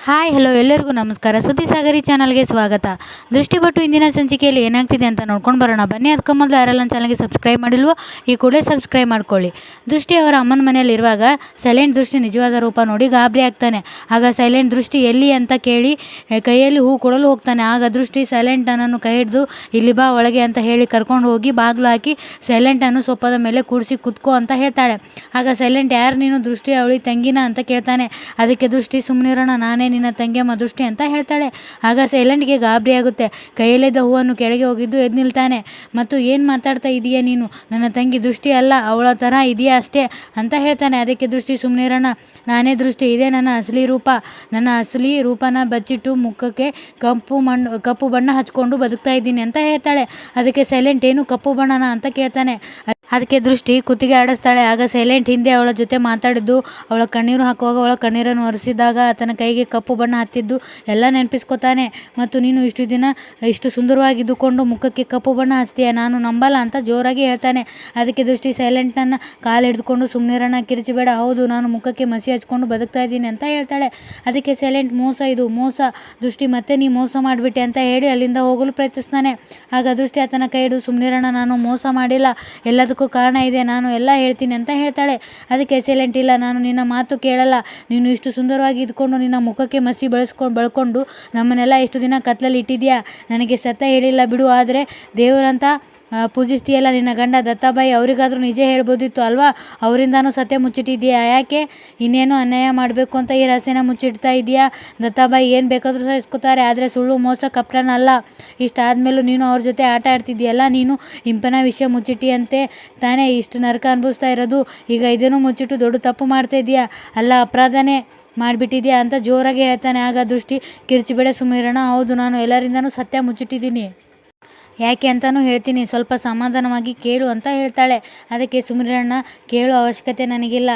Hi hello ಎಲ್ಲರಿಗೂ ನಮಸ್ಕಾರ. ಸುದ್ದಿ ಸಾಗರಿ ಚಾನಲ್ಗೆ ಸ್ವಾಗತ. ದೃಷ್ಟಿಪಟ್ಟು ಇಂದಿನ ಸಂಚಿಕೆಯಲ್ಲಿ ಏನಾಗ್ತಿದೆ ಅಂತ ನೋಡ್ಕೊಂಡು ಬರೋಣ ಬನ್ನಿ. ಅದಕ್ಕೆ ಮೊದಲು ಯಾರೆಲ್ಲ ನನ್ನ ಚಾನಲ್ಗೆ ಸಬ್ಸ್ಕ್ರೈಬ್ ಮಾಡಿಲ್ವೋ ಈ ಕೂಡಲೇ ಸಬ್ಸ್ಕ್ರೈಬ್ ಮಾಡ್ಕೊಳ್ಳಿ. ದೃಷ್ಟಿ ಅವರ ಅಮ್ಮನ ಮನೆಯಲ್ಲಿ ಇರುವಾಗ ಸೈಲೆಂಟ್ ದೃಷ್ಟಿ ನಿಜವಾದ ರೂಪ ನೋಡಿ ಗಾಬರಿ ಆಗ್ತಾನೆ. ಆಗ ಸೈಲೆಂಟ್ ದೃಷ್ಟಿ ಎಲ್ಲಿ ಅಂತ ಕೇಳಿ ಕೈಯಲ್ಲಿ ಹೂ ಕೊಡಲು ಹೋಗ್ತಾನೆ. ಆಗ ದೃಷ್ಟಿ ಸೈಲೆಂಟನನ್ನು ಕೈ ಹಿಡಿದು ಇಲ್ಲಿ ಬಾ ಒಳಗೆ ಅಂತ ಹೇಳಿ ಕರ್ಕೊಂಡು ಹೋಗಿ ಬಾಗಿಲು ಹಾಕಿ ಸೈಲೆಂಟನ್ನು ಸೊಪ್ಪದ ಮೇಲೆ ಕೂಡಿಸಿ ಕುತ್ಕೋ ಅಂತ ಹೇಳ್ತಾಳೆ. ಆಗ ಸೈಲೆಂಟ್ ಯಾರು ನೀನು? ದೃಷ್ಟಿ ಅವಳಿ ತಂಗಿನ ಅಂತ ಕೇಳ್ತಾನೆ. ಅದಕ್ಕೆ ದೃಷ್ಟಿ ಸುಮ್ಮನಿರೋಣ, ನಾನೇ ನಿನ್ನ ತಂಗಿಯಮ್ಮ ದೃಷ್ಟಿ ಅಂತ ಹೇಳ್ತಾಳೆ. ಆಗ ಸೈಲೆಂಟ್ಗೆ ಗಾಬರಿ ಆಗುತ್ತೆ. ಕೈಯಲ್ಲಿದ್ದ ಹೂವನ್ನು ಕೆಳಗೆ ಹೋಗಿದ್ದು ಎದ್ದು ನಿಲ್ತಾನೆ. ಮತ್ತು ಏನು ಮಾತಾಡ್ತಾ ಇದೀಯಾ ನೀನು? ನನ್ನ ತಂಗಿ ದೃಷ್ಟಿ ಅಲ್ಲ, ಅವಳ ಥರ ಇದೆಯಾ ಅಷ್ಟೇ ಅಂತ ಹೇಳ್ತಾನೆ. ಅದಕ್ಕೆ ದೃಷ್ಟಿ ಸುಮ್ಮನಿರೋಣ, ನಾನೇ ದೃಷ್ಟಿ, ಇದೇ ನನ್ನ ಅಸಲಿ ರೂಪ. ನನ್ನ ಅಸಲಿ ರೂಪನ ಬಚ್ಚಿಟ್ಟು ಮುಖಕ್ಕೆ ಕಪ್ಪು ಬಣ್ಣ ಹಚ್ಕೊಂಡು ಬದುಕ್ತಾ ಇದ್ದೀನಿ ಅಂತ ಹೇಳ್ತಾಳೆ. ಅದಕ್ಕೆ ಸೈಲೆಂಟ್ ಏನು ಕಪ್ಪು ಬಣ್ಣನ ಅಂತ ಕೇಳ್ತಾನೆ. ಅದಕ್ಕೆ ದೃಷ್ಟಿ ಕುತ್ತಿಗೆ ಆಡಿಸ್ತಾಳೆ. ಆಗ ಸೈಲೆಂಟ್ ಹಿಂದೆ ಅವಳ ಜೊತೆ ಮಾತಾಡಿದ್ದು, ಅವಳ ಕಣ್ಣೀರು ಹಾಕುವಾಗ ಅವಳ ಕಣ್ಣೀರನ್ನು ಒರೆಸಿದಾಗ ಆತನ ಕೈಗೆ ಕಪ್ಪು ಬಣ್ಣ ಹತ್ತಿದ್ದು ಎಲ್ಲ ನೆನಪಿಸ್ಕೊತಾನೆ. ಮತ್ತು ನೀನು ಇಷ್ಟು ದಿನ ಇಷ್ಟು ಸುಂದರವಾಗಿದ್ದುಕೊಂಡು ಮುಖಕ್ಕೆ ಕಪ್ಪು ಬಣ್ಣ ಹಚ್ತೀಯ, ನಾನು ನಂಬಲ್ಲ ಅಂತ ಜೋರಾಗಿ ಹೇಳ್ತಾನೆ. ಅದಕ್ಕೆ ದೃಷ್ಟಿ ಸೈಲೆಂಟನ್ನ ಕಾಲು ಹಿಡಿದುಕೊಂಡು ಸುಮ್ಮನಿರೋಣ, ಕಿರಿಚಿಬೇಡ, ಹೌದು ನಾನು ಮುಖಕ್ಕೆ ಮಸಿ ಹಚ್ಕೊಂಡು ಬದುಕ್ತಾ ಇದ್ದೀನಿ ಅಂತ ಹೇಳ್ತಾಳೆ. ಅದಕ್ಕೆ ಸೈಲೆಂಟ್ ಮೋಸ, ಇದು ಮೋಸ ದೃಷ್ಟಿ, ಮತ್ತೆ ನೀ ಮೋಸ ಮಾಡಿಬಿಟ್ಟೆ ಅಂತ ಹೇಳಿ ಅಲ್ಲಿಂದ ಹೋಗಲು ಪ್ರಯತ್ನಿಸ್ತಾನೆ. ಆಗ ದೃಷ್ಟಿ ಆತನ ಕೈ ಹಿಡಿದು ಸುಮ್ಮನಿರೋಣ, ನಾನು ಮೋಸ ಮಾಡಿಲ್ಲ, ಎಲ್ಲದಕ್ಕೂ ಕಾರಣ ಇದೆ, ನಾನು ಎಲ್ಲ ಹೇಳ್ತೀನಿ ಅಂತ ಹೇಳ್ತಾಳೆ. ಅದಕ್ಕೆ ಸೈಲೆಂಟ್ ಇಲ್ಲ, ನಾನು ನಿನ್ನ ಮಾತು ಕೇಳಲ್ಲ, ನೀನು ಇಷ್ಟು ಸುಂದರವಾಗಿ ಇದ್ಕೊಂಡು ನಿನ್ನ ಮುಖಕ್ಕೆ ಮಸಿ ಬಳ್ಕೊಂಡು ನಮ್ಮನ್ನೆಲ್ಲ ಇಷ್ಟು ದಿನ ಕತ್ಲಲ್ಲಿ ಇಟ್ಟಿದ್ಯಾ, ನನಗೆ ಸತ್ಯ ಹೇಳಿಲ್ಲ ಬಿಡು, ಆದರೆ ದೇವರಂತ ಪೂಜಿಸ್ತೀಯಲ್ಲ ನಿನ್ನ ಗಂಡ ದತ್ತಾಬಾಯಿ, ಅವರಿಗಾದರೂ ನಿಜ ಹೇಳ್ಬೋದಿತ್ತು ಅಲ್ವಾ, ಅವರಿಂದಾನೂ ಸತ್ಯ ಮುಚ್ಚಿಟ್ಟಿದ್ಯಾ, ಯಾಕೆ ಇನ್ನೇನು ಅನ್ಯಾಯ ಮಾಡಬೇಕು ಅಂತ ಈ ರಹಸ್ಯನ ಮುಚ್ಚಿಡ್ತಾ ಇದೆಯಾ? ದತ್ತಾಬಾಯಿ ಏನು ಬೇಕಾದರೂ ಸಹಿಸ್ಕೋತಾರೆ, ಆದರೆ ಸುಳ್ಳು ಮೋಸ ಕಪ್ಟನ ಅಲ್ಲ. ಇಷ್ಟಾದಮೇಲೂ ನೀನು ಅವ್ರ ಜೊತೆ ಆಟ ಆಡ್ತಿದ್ಯಲ್ಲ, ನೀನು ಇಂಪನ ವಿಷಯ ಮುಚ್ಚಿಟ್ಟಿಯಂತೆ ತಾನೇ ಇಷ್ಟು ನರಕ ಅನುಭವಿಸ್ತಾ ಇರೋದು, ಈಗ ಇದನ್ನು ಮುಚ್ಚಿಟ್ಟು ದೊಡ್ಡ ತಪ್ಪು ಮಾಡ್ತಾ ಇದೆಯಾ, ಅಲ್ಲ ಅಪರಾಧನೇ ಮಾಡಿಬಿಟ್ಟಿದ್ಯಾ ಅಂತ ಜೋರಾಗಿ ಹೇಳ್ತಾನೆ. ಆಗ ದೃಷ್ಟಿ ಕಿರಿಚಿಬೇಡ ಸುಮ್ಮನಿರೋಣ, ಹೌದು ನಾನು ಎಲ್ಲರಿಂದನೂ ಸತ್ಯ ಮುಚ್ಚಿಟ್ಟಿದ್ದೀನಿ, ಯಾಕೆ ಅಂತಲೂ ಹೇಳ್ತೀನಿ, ಸ್ವಲ್ಪ ಸಮಾಧಾನವಾಗಿ ಕೇಳು ಅಂತ ಹೇಳ್ತಾಳೆ. ಅದಕ್ಕೆ ಸುಮ್ಮನಿರೋಣ, ಕೇಳೋ ಅವಶ್ಯಕತೆ ನನಗಿಲ್ಲ,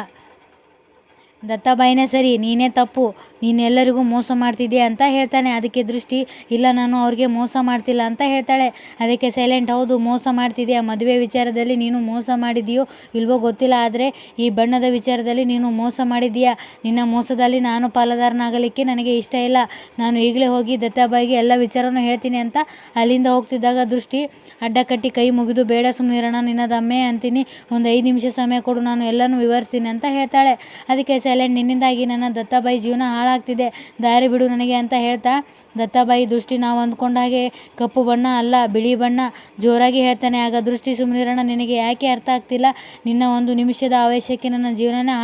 ದತ್ತಾಬಾಯಿನೇ ಸರಿ, ನೀನೇ ತಪ್ಪು, ನೀನೆಲ್ಲರಿಗೂ ಮೋಸ ಮಾಡ್ತಿದ್ದೀಯ ಅಂತ ಹೇಳ್ತಾನೆ. ಅದಕ್ಕೆ ದೃಷ್ಟಿ ಇಲ್ಲ, ನಾನು ಅವ್ರಿಗೆ ಮೋಸ ಮಾಡ್ತಿಲ್ಲ ಅಂತ ಹೇಳ್ತಾಳೆ. ಅದಕ್ಕೆ ಸೈಲೆಂಟ್ ಹೌದು ಮೋಸ ಮಾಡ್ತಿದ್ಯಾ, ಮದುವೆ ವಿಚಾರದಲ್ಲಿ ನೀನು ಮೋಸ ಮಾಡಿದೆಯೋ ಇಲ್ವೋ ಗೊತ್ತಿಲ್ಲ, ಆದರೆ ಈ ಬಣ್ಣದ ವಿಚಾರದಲ್ಲಿ ನೀನು ಮೋಸ ಮಾಡಿದೀಯಾ, ನಿನ್ನ ಮೋಸದಲ್ಲಿ ನಾನು ಪಾಲುದಾರನಾಗಲಿಕ್ಕೆ ನನಗೆ ಇಷ್ಟ ಇಲ್ಲ, ನಾನು ಈಗಲೇ ಹೋಗಿ ದತ್ತಾಬಾಯಿಗೆ ಎಲ್ಲ ವಿಚಾರನೂ ಹೇಳ್ತೀನಿ ಅಂತ ಅಲ್ಲಿಂದ ಹೋಗ್ತಿದ್ದಾಗ ದೃಷ್ಟಿ ಅಡ್ಡ ಕಟ್ಟಿ ಕೈ ಮುಗಿದು ಬೇಡ ಸುಮ್ಮನಿರೋಣ, ನಿನ್ನದಮ್ಮೆ ಅಂತೀನಿ, ಒಂದು 5 ನಿಮಿಷ ಸಮಯ ಕೊಡು, ನಾನು ಎಲ್ಲನೂ ವಿವರಿಸ್ತೀನಿ ಅಂತ ಹೇಳ್ತಾಳೆ. ಅದಕ್ಕೆ ಸೈಲೆಂಟ್ ನಿನ್ನಿಂದಾಗಿ ನನ್ನ ದತ್ತಾಬಾಯಿ ಜೀವನ ಹಾಳಾಗ್ತಿದೆ, ದಾರಿ ಬಿಡು ನನಗೆ ಅಂತ ಹೇಳ್ತಾ ದತ್ತಾಬಾಯಿ ದೃಷ್ಟಿ ನಾವು ಅಂದ್ಕೊಂಡ ಹಾಗೆ ಕಪ್ಪು ಬಣ್ಣ ಅಲ್ಲ ಬಿಳಿ ಬಣ್ಣ ಜೋರಾಗಿ ಹೇಳ್ತಾನೆ. ಆಗ ದೃಷ್ಟಿ ಸುಮ್ಮನಿರೋಣ, ನಿನಗೆ ಯಾಕೆ ಅರ್ಥ ಆಗ್ತಿಲ್ಲ, ನಿನ್ನ ಒಂದು ನಿಮಿಷದ ಆವೇಶಕ್ಕೆ ನನ್ನ ಜೀವನನೇ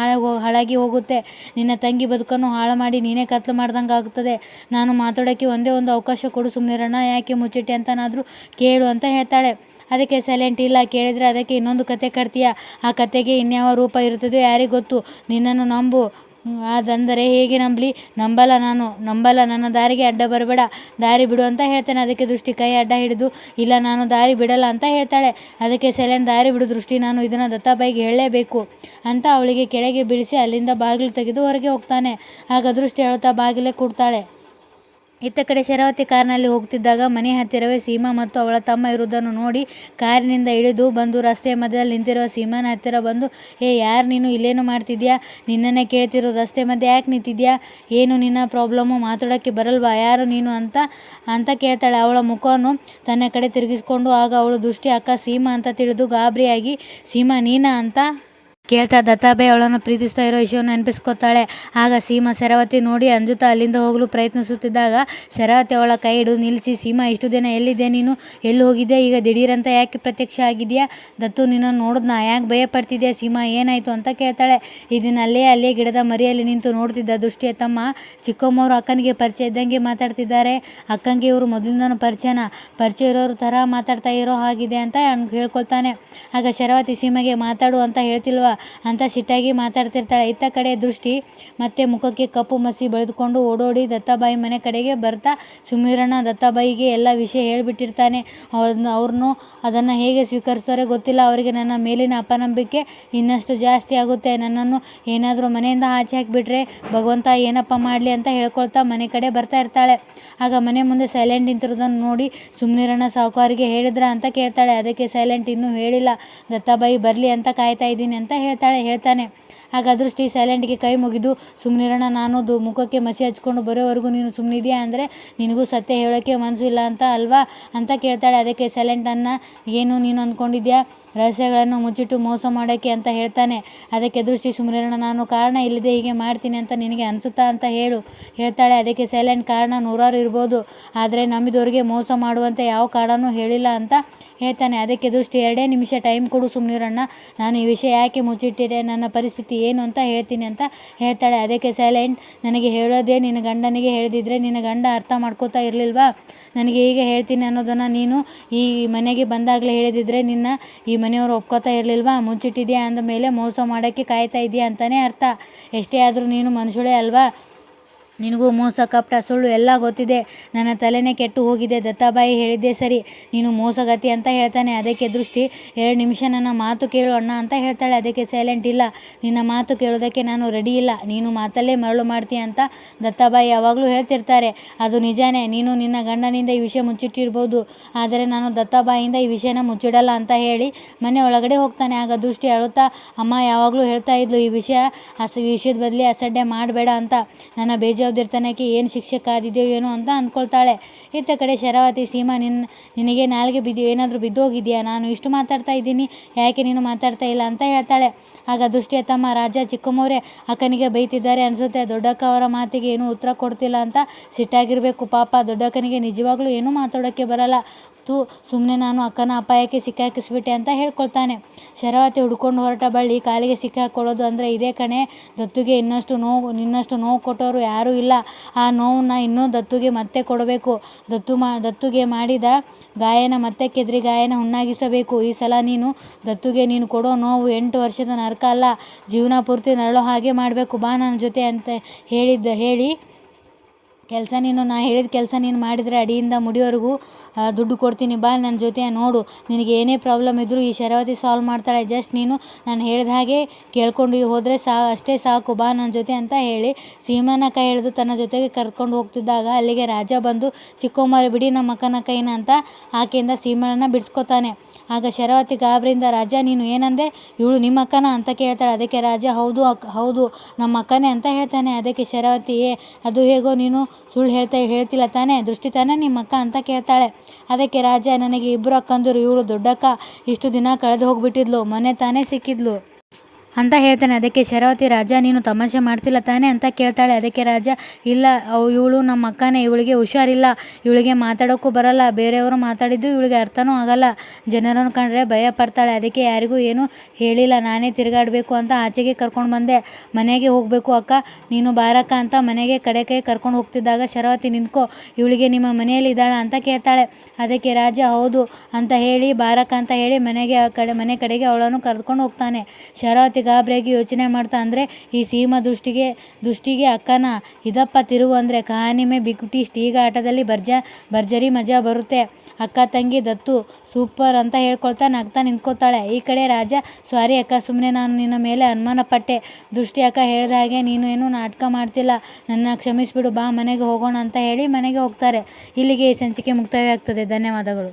ಹಾಳಾಗಿ ಹೋಗುತ್ತೆ, ನಿನ್ನ ತಂಗಿ ಬದುಕನ್ನು ಹಾಳು ಮಾಡಿ ನೀನೇ ಕತ್ಲು ಮಾಡ್ದಂಗೆ ಆಗುತ್ತದೆ, ನಾನು ಮಾತಾಡೋಕ್ಕೆ ಒಂದೇ ಒಂದು ಅವಕಾಶ ಕೊಡು ಸುಮ್ಮನಿರೋಣ, ಯಾಕೆ ಮುಚ್ಚಿಟ್ಟೆ ಅಂತನಾದರೂ ಕೇಳು ಅಂತ ಹೇಳ್ತಾಳೆ. ಅದಕ್ಕೆ ಸೈಲೆಂಟ್ ಇಲ್ಲ, ಕೇಳಿದರೆ ಅದಕ್ಕೆ ಇನ್ನೊಂದು ಕತೆ ಕಟ್ತೀಯ, ಆ ಕತೆಗೆ ಇನ್ಯಾವ ರೂಪ ಇರುತ್ತದೆಯೋ ಯಾರಿಗೆ ಗೊತ್ತು, ನಿನ್ನನ್ನು ನಂಬು, ಅದಂದರೆ ಹೇಗೆ ನಂಬಲ್ಲ, ನನ್ನ ದಾರಿಗೆ ಅಡ್ಡ ಬರಬೇಡ, ದಾರಿ ಬಿಡು ಅಂತ ಹೇಳ್ತಾನೆ. ಅದಕ್ಕೆ ದೃಷ್ಟಿ ಕೈ ಅಡ್ಡ ಹಿಡಿದು ಇಲ್ಲ ನಾನು ದಾರಿ ಬಿಡಲ್ಲ ಅಂತ ಹೇಳ್ತಾಳೆ. ಅದಕ್ಕೆ ಸೈಲೆಂಟ್ ದಾರಿ ಬಿಡು ದೃಷ್ಟಿ, ನಾನು ಇದನ್ನು ದತ್ತಾಬಾಯಿಗೆ ಹೇಳಲೇಬೇಕು ಅಂತ ಅವಳಿಗೆ ಕೆಳಗೆ ಬೀಳಿಸಿ ಅಲ್ಲಿಂದ ಬಾಗಿಲು ತೆಗೆದು ಹೊರಗೆ ಹೋಗ್ತಾನೆ. ಆಗ ದೃಷ್ಟಿ ಅಳುತ್ತಾ ಬಾಗಿಲೇ ಕೂಡ್ತಾಳೆ. ಇತ್ತ ಕಡೆ ಶರಾವತಿ ಕಾರಿನಲ್ಲಿ ಹೋಗ್ತಿದ್ದಾಗ ಮನೆ ಹತ್ತಿರವೇ ಸೀಮಾ ಮತ್ತು ಅವಳ ತಮ್ಮ ಇರುವುದನ್ನು ನೋಡಿ ಕಾರಿನಿಂದ ಇಳಿದು ಬಂದು ರಸ್ತೆಯ ಮಧ್ಯದಲ್ಲಿ ನಿಂತಿರುವ ಸೀಮಾನ ಹತ್ತಿರ ಬಂದು, ಯಾರು ನೀನು, ಇಲ್ಲೇನು ಮಾಡ್ತಿದ್ಯಾ, ನಿನ್ನನ್ನೇ ಕೇಳ್ತಿರೋ, ರಸ್ತೆ ಮಧ್ಯೆ ಯಾಕೆ ನಿಂತಿದ್ಯಾ, ಏನು ನಿನ್ನ ಪ್ರಾಬ್ಲಮ್ಮು, ಮಾತಾಡೋಕ್ಕೆ ಬರಲ್ವಾ, ಯಾರು ನೀನು ಅಂತ ಕೇಳ್ತಾಳೆ. ಅವಳ ಮುಖವನ್ನು ತನ್ನ ಕಡೆ ತಿರುಗಿಸ್ಕೊಂಡು ಆಗ ಅವಳು ದೃಷ್ಟಿ ಅಕ್ಕ ಸೀಮಾ ಅಂತ ತಿಳಿದು ಗಾಬರಿಯಾಗಿ ಸೀಮಾ ನೀನಾ ಅಂತ ಕೇಳ್ತಾ ದತ್ತಾಬಾಯಿ ಅವಳನ್ನು ಪ್ರೀತಿಸ್ತಾ ಇರೋ ವಿಷಯವನ್ನು ನೆನಪಿಸ್ಕೊತಾಳೆ. ಆಗ ಸೀಮಾ ಶರಾವತಿ ನೋಡಿ ಅಂಜುತ್ತಾ ಅಲ್ಲಿಂದ ಹೋಗಲು ಪ್ರಯತ್ನಿಸುತ್ತಿದ್ದಾಗ ಶರಾವತಿ ಅವಳ ಕೈ ಹಿಡಿದು ನಿಲ್ಲಿಸಿ, ಸೀಮಾ ಇಷ್ಟು ದಿನ ಎಲ್ಲಿದ್ದೆ ನೀನು, ಎಲ್ಲಿ ಹೋಗಿದ್ದೆ, ಈಗ ದಿಢೀರಂತ ಯಾಕೆ ಪ್ರತ್ಯಕ್ಷ ಆಗಿದೆಯಾ, ದತ್ತು ನಿನ್ನನ್ನು ನೋಡಿದ್ನಾ, ಯಾಕೆ ಭಯ ಪಡ್ತಿದ್ಯಾ ಸೀಮಾ, ಏನಾಯಿತು ಅಂತ ಕೇಳ್ತಾಳೆ. ಇದನ್ನ ಅಲ್ಲೇ ಗಿಡದ ಮರಿಯಲ್ಲಿ ನಿಂತು ನೋಡ್ತಿದ್ದ ದೃಷ್ಟಿಯ ತಮ್ಮ ಚಿಕ್ಕಮ್ಮವರು ಅಕ್ಕನಿಗೆ ಪರಿಚಯ ಇದ್ದಂಗೆ ಮಾತಾಡ್ತಿದ್ದಾರೆ, ಅಕ್ಕಂಗೆ ಇವರು ಮೊದಲಿಂದನೂ ಪರಿಚಯ ಇರೋರು ಥರ ಮಾತಾಡ್ತಾ ಇರೋ ಹಾಗಿದೆ ಅಂತ ಹೇಳ್ಕೊಳ್ತಾನೆ. ಆಗ ಶರಾವತಿ ಸೀಮೆಗೆ ಮಾತಾಡು ಅಂತ ಹೇಳ್ತಿಲ್ವಾ ಅಂತ ಸಿಟ್ಟಾಗಿ ಮಾತಾಡ್ತಿರ್ತಾಳೆ. ಇತ್ತ ಕಡೆ ದೃಷ್ಟಿ ಮತ್ತೆ ಮುಖಕ್ಕೆ ಕಪ್ಪು ಮಸಿ ಬಳಿದುಕೊಂಡು ಓಡೋಡಿ ದತ್ತಾಬಾಯಿ ಮನೆ ಕಡೆಗೆ ಬರ್ತಾ ಸುಮ್ಮನಿರೋಣ, ದತ್ತಾಬಾಯಿಗೆ ಎಲ್ಲ ವಿಷಯ ಹೇಳಿಬಿಟ್ಟಿರ್ತಾನೆ. ಅವ್ರನ್ನು ಅದನ್ನು ಹೇಗೆ ಸ್ವೀಕರಿಸ್ತಾರೋ ಗೊತ್ತಿಲ್ಲ, ಅವರಿಗೆ ನನ್ನ ಮೇಲಿನ ಅಪನಂಬಿಕೆ ಇನ್ನಷ್ಟು ಜಾಸ್ತಿ ಆಗುತ್ತೆ, ನನ್ನನ್ನು ಏನಾದರೂ ಮನೆಯಿಂದ ಆಚೆ ಹಾಕಿಬಿಟ್ರೆ ಭಗವಂತ ಏನಪ್ಪ ಮಾಡಲಿ ಅಂತ ಹೇಳ್ಕೊಳ್ತಾ ಮನೆ ಕಡೆ ಬರ್ತಾ ಇರ್ತಾಳೆ. ಆಗ ಮನೆ ಮುಂದೆ ಸೈಲೆಂಟ್ ನಿಂತಿರೋದನ್ನು ನೋಡಿ ಸುಮ್ಮನಿರೋಣ ಸಾಹುಕಾರಿಗೆ ಹೇಳಿದ್ರ ಅಂತ ಕೇಳ್ತಾಳೆ. ಅದಕ್ಕೆ ಸೈಲೆಂಟ್ ಇನ್ನೂ ಹೇಳಿಲ್ಲ, ದತ್ತಾಬಾಯಿ ಬರಲಿ ಅಂತ ಕಾಯ್ತಾ ಇದ್ದೀನಿ ಅಂತ ಹೇಳ್ತಾನೆ. ಆಗ ದೃಷ್ಟಿ ಸೈಲೆಂಟ್ಗೆ ಕೈ ಮುಗಿದು, ಸುಮ್ಮನಿರೋಣ, ನಾನು ಮುಖಕ್ಕೆ ಮಸಿ ಹಚ್ಕೊಂಡು ಬರೋವರೆಗೂ ನೀನು ಸುಮ್ಮನಿದೆಯಾ ಅಂದರೆ ನಿನಗೂ ಸತ್ಯ ಹೇಳೋಕ್ಕೆ ಮನಸ್ಸು ಇಲ್ಲ ಅಂತ ಅಲ್ವಾ ಅಂತ ಕೇಳ್ತಾಳೆ. ಅದಕ್ಕೆ ಸೈಲೆಂಟ್ ಏನು ನೀನು ಅಂದ್ಕೊಂಡಿದ್ಯಾ ರಹಸ್ಯಗಳನ್ನು ಮುಚ್ಚಿಟ್ಟು ಮೋಸ ಮಾಡೋಕ್ಕೆ ಅಂತ ಹೇಳ್ತಾನೆ. ಅದಕ್ಕೆ ದೃಷ್ಟಿ, ಸುಮ್ಮನಿರೋಣ, ನಾನು ಕಾರಣ ಇಲ್ಲದೆ ಹೀಗೆ ಮಾಡ್ತೀನಿ ಅಂತ ನಿನಗೆ ಅನಿಸುತ್ತಾ ಅಂತ ಹೇಳ್ತಾಳೆ. ಅದಕ್ಕೆ ಸೈಲೆಂಟ್, ಕಾರಣ ನೂರಾರು ಇರ್ಬೋದು, ಆದರೆ ನಂಬಿದವರಿಗೆ ಮೋಸ ಮಾಡುವಂತೆ ಯಾವ ಕಾರಣನೂ ಹೇಳಿಲ್ಲ ಅಂತ ಹೇಳ್ತಾನೆ. ಅದಕ್ಕೆ ದೃಷ್ಟಿ, 2 ನಿಮಿಷ ಟೈಮ್ ಕೊಡು ಸುಮ್ಮನಿರೋಣ, ನಾನು ಈ ವಿಷಯ ಯಾಕೆ ಮುಚ್ಚಿಟ್ಟಿದೆ, ನನ್ನ ಪರಿಸ್ಥಿತಿ ಏನು ಅಂತ ಹೇಳ್ತೀನಿ ಅಂತ ಹೇಳ್ತಾಳೆ. ಅದಕ್ಕೆ ಸೈಲೆಂಟ್, ನನಗೆ ಹೇಳೋದೇ ನಿನ್ನ ಗಂಡನಿಗೆ ಹೇಳಿದಿದ್ರೆ ನಿನ್ನ ಗಂಡ ಅರ್ಥ ಮಾಡ್ಕೋತಾ ಇರಲಿಲ್ವಾ? ನನಗೆ ಈಗ ಹೇಳ್ತೀನಿ ಅನ್ನೋದನ್ನು ನೀನು ಈ ಮನೆಗೆ ಬಂದಾಗಲೇ ಹೇಳಿದಿದ್ರೆ ನಿನ್ನ ಈ ಮನೆಯವರು ಒಪ್ಕೋತಾ ಇರಲಿಲ್ವಾ? ಮುಚ್ಚಿಟ್ಟಿದ್ಯಾ ಅಂದ ಮೇಲೆ ಮೋಸ ಮಾಡೋಕ್ಕೆ ಕಾಯ್ತಾ ಇದೆಯಾ ಅಂತಲೇ ಅರ್ಥ. ಎಷ್ಟೇ ಆದರೂ ನೀನು ಮನುಷ್ಯಳೇ ಅಲ್ವಾ? ನಿನಗೂ ಮೋಸ, ಕಪಟ, ಸುಳ್ಳು ಎಲ್ಲ ಗೊತ್ತಿದೆ. ನನ್ನ ತಲೆನೇ ಕೆಟ್ಟು ಹೋಗಿದೆ. ದತ್ತಾಬಾಯಿ ಹೇಳಿದ್ದೇ ಸರಿ, ನೀನು ಮೋಸಗತಿ ಅಂತ ಹೇಳ್ತಾನೆ. ಅದಕ್ಕೆ ದೃಷ್ಟಿ, 2 ನಿಮಿಷ ನನ್ನ ಮಾತು ಕೇಳು ಅಣ್ಣ ಅಂತ ಹೇಳ್ತಾಳೆ. ಅದಕ್ಕೆ ಸೈಲೆಂಟ್, ಇಲ್ಲ, ನಿನ್ನ ಮಾತು ಕೇಳೋದಕ್ಕೆ ನಾನು ರೆಡಿ ಇಲ್ಲ, ನೀನು ಮಾತಲ್ಲೇ ಮರಳು ಮಾಡ್ತೀಯ ಅಂತ ದತ್ತಾಬಾಯಿ ಯಾವಾಗಲೂ ಹೇಳ್ತಿರ್ತಾರೆ. ಅದು ನಿಜಾನೇ, ನೀನು ನಿನ್ನ ಗಂಡನಿಂದ ಈ ವಿಷಯ ಮುಚ್ಚಿಟ್ಟಿರ್ಬೋದು, ಆದರೆ ನಾನು ದತ್ತಾಬಾಯಿಯಿಂದ ಈ ವಿಷಯನ ಮುಚ್ಚಿಡಲ್ಲ ಅಂತ ಹೇಳಿ ಮನೆ ಒಳಗಡೆ ಹೋಗ್ತಾನೆ. ಆಗ ದೃಷ್ಟಿ ಅಳುತ್ತಾ, ಅಮ್ಮ ಯಾವಾಗಲೂ ಹೇಳ್ತಾ ಇದ್ಲು ಈ ವಿಷಯದ ಬದಲಿ ಅಸಡ್ಡೆ ಮಾಡಬೇಡ ಅಂತ. ನನ್ನ ಬೇಜವಾಬ್ದಾರಿತನಕ್ಕೆ ಏನು ಶಿಕ್ಷೆ ಕಾದಿದೆಯೋ ಏನೋ ಅಂತ ಅಂದ್ಕೊಳ್ತಾಳೆ. ಇತ್ತ ಕಡೆ ಶರಾವತಿ, ಸೀಮಾ, ನಿನಗೆ ನಾಲ್ಗೆ ಏನಾದರೂ ಬಿದ್ದೋಗಿದೆಯಾ? ನಾನು ಇಷ್ಟು ಮಾತಾಡ್ತಾ ಇದ್ದೀನಿ, ಯಾಕೆ ನೀನು ಮಾತಾಡ್ತಾ ಇಲ್ಲ ಅಂತ ಹೇಳ್ತಾಳೆ. ಆಗ ದೃಷ್ಟಿಯ ತಮ್ಮ ರಾಜ, ಚಿಕ್ಕಮ್ಮವರೇ ಅಕ್ಕನಿಗೆ ಬೈತಿದ್ದಾರೆ ಅನಿಸುತ್ತೆ, ದೊಡ್ಡಕ್ಕ ಅವರ ಮಾತಿಗೆ ಏನೂ ಉತ್ತರ ಕೊಡ್ತಿಲ್ಲ ಅಂತ ಸಿಟ್ಟಾಗಿರಬೇಕು. ಪಾಪ ದೊಡ್ಡಕ್ಕನಿಗೆ ನಿಜವಾಗ್ಲೂ ಏನೂ ಮಾತಾಡೋಕ್ಕೆ ಬರಲ್ಲ. ಸುಮ್ಮನೆ ನಾನು ಅಕ್ಕನ ಅಪಾಯಕ್ಕೆ ಸಿಕ್ಕಾಕಿಸ್ಬಿಟ್ಟೆ ಅಂತ ಹೇಳ್ಕೊಳ್ತಾನೆ. ಶರಾವತಿ ಹುಡ್ಕೊಂಡು ಹೊರಟ ಬಳ್ಳಿ ಕಾಲಿಗೆ ಸಿಕ್ಕಾಕೊಳ್ಳೋದು ಅಂದರೆ ಇದೇ ಕಣೆ. ದತ್ತುಗೆ ನಿನ್ನಷ್ಟು ನೋವು ಕೊಟ್ಟವರು ಯಾರೂ ಇಲ್ಲ. ಆ ನೋವನ್ನ ಇನ್ನೂ ದತ್ತುಗೆ ಮತ್ತೆ ಕೊಡಬೇಕು. ದತ್ತುಗೆ ಮಾಡಿದ ಗಾಯನ ಮತ್ತೆ ಕೆದರಿ ಗಾಯನ ಹುಣ್ಣಾಗಿಸಬೇಕು. ಈ ಸಲ ದತ್ತುಗೆ ನೀನು ಕೊಡೋ ನೋವು 8 ವರ್ಷದ ನರಕ ಅಲ್ಲ, ಜೀವನ ಪೂರ್ತಿ ನರಳೋ ಹಾಗೆ ಮಾಡಬೇಕು. ಬಾ ನನ್ನ ಜೊತೆ ಅಂತ ಹೇಳಿ ನಾ ಹೇಳಿದ ಕೆಲಸ ನೀನು ಮಾಡಿದರೆ ಅಡಿಯಿಂದ ಮುಡಿಯೋವರೆಗೂ ದುಡ್ಡು ಕೊಡ್ತೀನಿ, ಬಾ ನನ್ನ ಜೊತೆ, ನೋಡು ನಿನಗೆ ಏನೇ ಪ್ರಾಬ್ಲಮ್ ಇದ್ದರೂ ಈ ಶರಾವತಿ ಸಾಲ್ವ್ ಮಾಡ್ತಾಳೆ. ಜಸ್ಟ್ ನೀನು ನಾನು ಹೇಳಿದ ಹಾಗೆ ಕೇಳ್ಕೊಂಡು ಹೋದರೆ ಅಷ್ಟೇ ಸಾಕು, ಬಾ ನನ್ನ ಜೊತೆ ಅಂತ ಹೇಳಿ ಸೀಮನ ಕೈ ಹಿಡಿದು ತನ್ನ ಜೊತೆಗೆ ಕರ್ಕೊಂಡು ಹೋಗ್ತಿದ್ದಾಗ ಅಲ್ಲಿಗೆ ರಾಜ ಬಂದು, ಚಿಕ್ಕಮ್ಮರು ಬಿಡಿ ನಮ್ಮ ಅಕ್ಕನ ಕೈನ ಅಂತ ಆಕೆಯಿಂದ ಸೀಮಳನ್ನು ಬಿಡಿಸ್ಕೊತಾನೆ. ಆಗ ಶರಾವತಿ ಗಾಬರಿಯಿಂದ, ರಾಜ ನೀನು ಏನಂದೆ? ಇವಳು ನಿಮ್ಮ ಅಕ್ಕನ ಅಂತ ಕೇಳ್ತಾಳೆ. ಅದಕ್ಕೆ ರಾಜ, ಹೌದು ನಮ್ಮ ಅಕ್ಕನೇ ಅಂತ ಹೇಳ್ತಾನೆ. ಅದಕ್ಕೆ ಶರಾವತಿ, ಅದು ಹೇಗೋ, ನೀನು ಸುಳ್ಳು ಹೇಳ್ತಿಲ್ಲ ತಾನೇ? ದೃಷ್ಟಿ ತಾನೇ ನಿಮ್ಮ ಅಕ್ಕ ಅಂತ ಕೇಳ್ತಾಳೆ. ಅದಕ್ಕೆ ರಾಜ, ನನಗೆ 2 ಅಕ್ಕಂದಿರು, ಇವಳು ದೊಡ್ಡಕ್ಕ ಇಷ್ಟು ದಿನ ಕಳೆದು ಹೋಗ್ಬಿಟ್ಟಿದ್ಲು, ಮೊನ್ನೆ ತಾನೇ ಸಿಕ್ಕಿದ್ಲು ಅಂತ ಹೇಳ್ತಾನೆ. ಅದಕ್ಕೆ ಶರಾವತಿ, ರಾಜ ನೀನು ತಮಾಷೆ ಮಾಡ್ತಿಲ್ಲ ತಾನೇ ಅಂತ ಕೇಳ್ತಾಳೆ. ಅದಕ್ಕೆ ರಾಜ, ಇಲ್ಲ, ಇವಳು ನಮ್ಮ ಅಕ್ಕನೇ, ಇವಳಿಗೆ ಹುಷಾರಿಲ್ಲ, ಇವಳಿಗೆ ಮಾತಾಡೋಕ್ಕೂ ಬರಲ್ಲ, ಬೇರೆಯವರು ಮಾತಾಡಿದ್ದು ಇವಳಿಗೆ ಅರ್ಥನೂ ಆಗಲ್ಲ, ಜನರನ್ನು ಕಂಡ್ರೆ ಭಯ ಪಡ್ತಾಳೆ. ಅದಕ್ಕೆ ಯಾರಿಗೂ ಏನೂ ಹೇಳಿಲ್ಲ, ನಾನೇ ತಿರುಗಾಡಬೇಕು ಅಂತ ಆಚೆಗೆ ಕರ್ಕೊಂಡು ಬಂದೆ. ಮನೆಗೆ ಹೋಗಬೇಕು ಅಕ್ಕ, ನೀನು ಬಾರಕ್ಕ ಅಂತ ಮನೆಗೆ ಕಡೆಗೆ ಕರ್ಕೊಂಡು ಹೋಗ್ತಿದ್ದಾಗ ಶರಾವತಿ, ನಿಂತ್ಕೋ, ಇವಳಿಗೆ ನಿಮ್ಮ ಮನೆಯಲ್ಲಿ ಇದ್ದಾಳ ಅಂತ ಕೇಳ್ತಾಳೆ. ಅದಕ್ಕೆ ರಾಜ, ಹೌದು ಅಂತ ಹೇಳಿ ಬಾರಕ್ಕ ಅಂತ ಹೇಳಿ ಮನೆ ಕಡೆಗೆ ಅವಳನ್ನು ಕರೆದುಕೊಂಡು ಹೋಗ್ತಾನೆ. ಶರಾವತಿ ಗಾಬರಿಯಾಗಿ ಯೋಚನೆ ಮಾಡ್ತಾ, ಅಂದರೆ ಈ ಸೀಮಾ ದೃಷ್ಟಿಗೆ ಅಕ್ಕನ, ಇದಪ್ಪ ತಿರುವು ಅಂದರೆ ಕಹಾನಿ ಮೇ ಬಿಗ್ ಟ್ವಿಸ್ಟ್, ಈಗ ಆಟದಲ್ಲಿ ಭರ್ಜರಿ ಮಜಾ ಬರುತ್ತೆ. ಅಕ್ಕ ತಂಗಿ ದತ್ತು ಸೂಪರ್ ಅಂತ ಹೇಳ್ಕೊಳ್ತಾ ನಗ್ತಾ ನಿಂತ್ಕೋತಾಳೆ. ಈ ಕಡೆ ರಾಜ, ಸಾರಿ ಅಕ್ಕ, ಸುಮ್ಮನೆ ನಾನು ನಿನ್ನ ಮೇಲೆ ಅನುಮಾನ ಪಟ್ಟೆ. ದೃಷ್ಟಿ ಅಕ್ಕ ಹೇಳಿದ ಹಾಗೆ ನೀನು ಏನೂ ನಾಟಕ ಮಾಡ್ತಿಲ್ಲ, ನನ್ನ ಕ್ಷಮಿಸಿಬಿಡು, ಬಾ ಮನೆಗೆ ಹೋಗೋಣ ಅಂತ ಹೇಳಿ ಮನೆಗೆ ಹೋಗ್ತಾರೆ. ಇಲ್ಲಿಗೆ ಈ ಸಂಚಿಕೆ ಮುಕ್ತಾಯವಾಗ್ತದೆ. ಧನ್ಯವಾದಗಳು.